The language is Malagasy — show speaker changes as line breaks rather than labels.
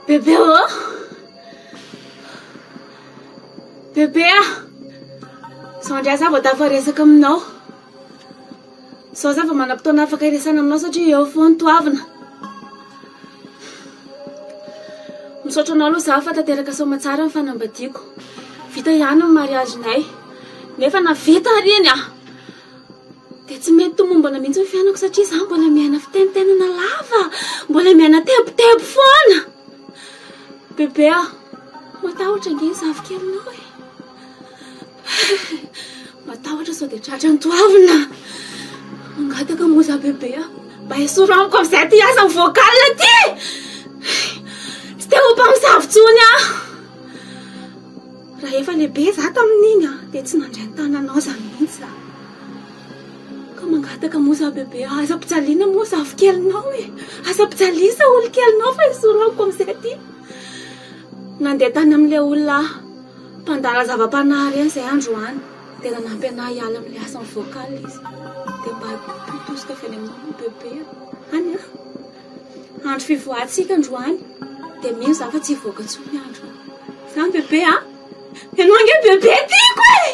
Bebe Bebe Sondry aho vao tafaresaka aminao. Sao za vao manam-potoana afaka iresana aminao satria eo foana toavina. Misaotra anao aloha za fa tanteraka soamantsara ny fanambadiako. Vita ihany ny mariazinay. Nefa na vita reny dia tsy mety tomombana mihitsy ny fiainako satria za mbola miaina fitenitenana lava. Mbola miaina tebotebo foana. Bebe matahotra ange ny zavikelinao e. Matahotra sao dia tratra ny toavina. Mangataka moa za bebe mba esoro amiko amin'izay ty asa ny vocal ty. Tsy te ho mpamosavontsony raha efa lehibe za tamin'iny dia tsy nandray ny tananao za mihitsy za. Ka mangataka moa za bebe aza mpijaliana moa zavikelinao e. Aza mpijalisa olo-kelinao fa esoro amiko amin'izay ty. Nandeha tany amin'ilay olona mpandala zava-panahary eny izay androany. Tena nampy anahy hiala amin'ilay asa ny vocal izy. Dia mba pitosika avy any aminao bebe any andro fivoahantsika androany. Dia mino za fa tsy hivoaka intsony andro. Zany bebe ianao ange bebe tiako e.